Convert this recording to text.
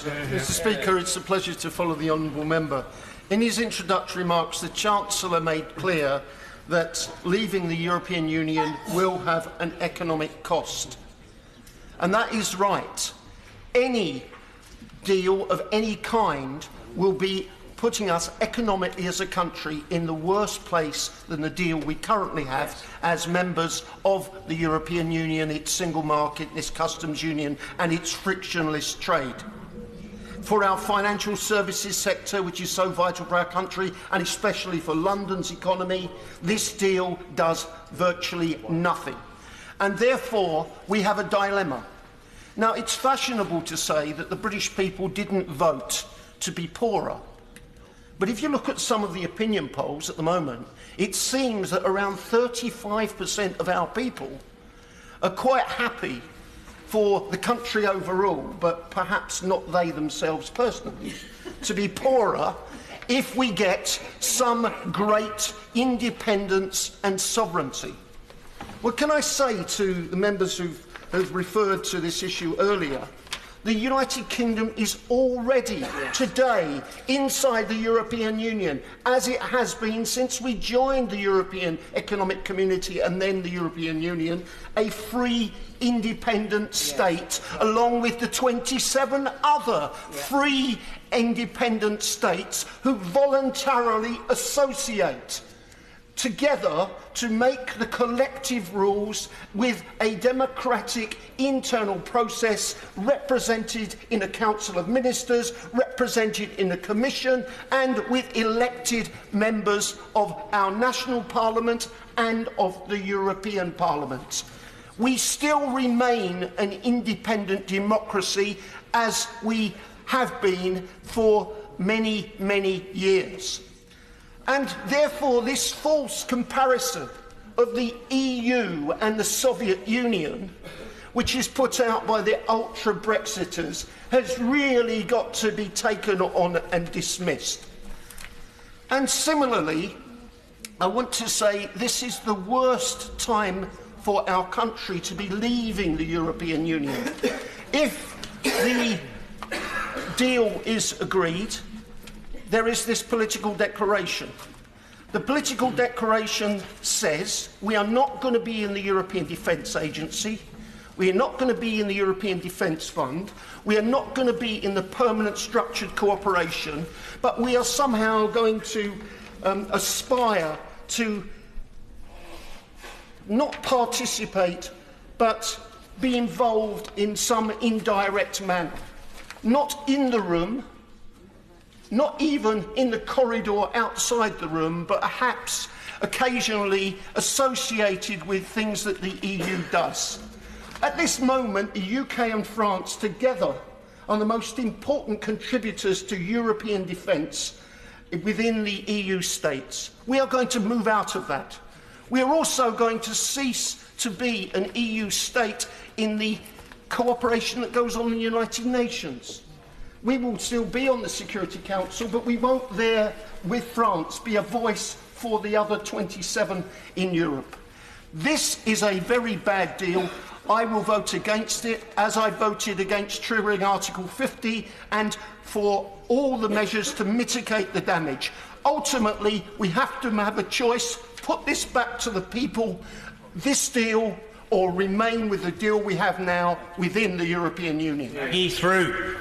Mr. Speaker, it's a pleasure to follow the honourable member. In his introductory remarks, the Chancellor made clear that leaving the European Union will have an economic cost. And that is right. Any deal of any kind will be putting us economically as a country in the worse place than the deal we currently have as members of the European Union, its single market, its customs union and its frictionless trade. For our financial services sector, which is so vital for our country, and especially for London's economy, this deal does virtually nothing. And therefore, we have a dilemma. Now, it's fashionable to say that the British people didn't vote to be poorer. But if you look at some of the opinion polls at the moment, it seems that around 35% of our people are quite happy for the country overall, but perhaps not they themselves personally, to be poorer if we get some great independence and sovereignty. Well, can I say to the members who've referred to this issue earlier, the United Kingdom is already today inside the European Union, as it has been since we joined the European Economic Community and then the European Union, a free, independent state, along with the 27 other free, independent states who voluntarily associate together to make the collective rules with a democratic internal process represented in a Council of Ministers, represented in a Commission, and with elected members of our national parliament and of the European Parliament. We still remain an independent democracy, as we have been for many, many years. And therefore, this false comparison of the EU and the Soviet Union, which is put out by the ultra-Brexiters, has really got to be taken on and dismissed. And similarly, I want to say this is the worst time for our country to be leaving the European Union. If the deal is agreed, there is this political declaration. The political declaration says we are not going to be in the European Defence Agency, we are not going to be in the European Defence Fund, we are not going to be in the permanent structured cooperation, but we are somehow going to aspire to not participate, but be involved in some indirect manner. Not in the room, not even in the corridor outside the room, but perhaps occasionally associated with things that the EU does. At this moment, the UK and France together are the most important contributors to European defence within the EU states. We are going to move out of that. We are also going to cease to be an EU state in the cooperation that goes on in the United Nations. We will still be on the Security Council, but we won't there, with France, be a voice for the other 27 in Europe. This is a very bad deal. I will vote against it, as I voted against triggering Article 50 and for all the measures to mitigate the damage. Ultimately, we have to have a choice: put this back to the people, this deal, or remain with the deal we have now within the European Union. He's through.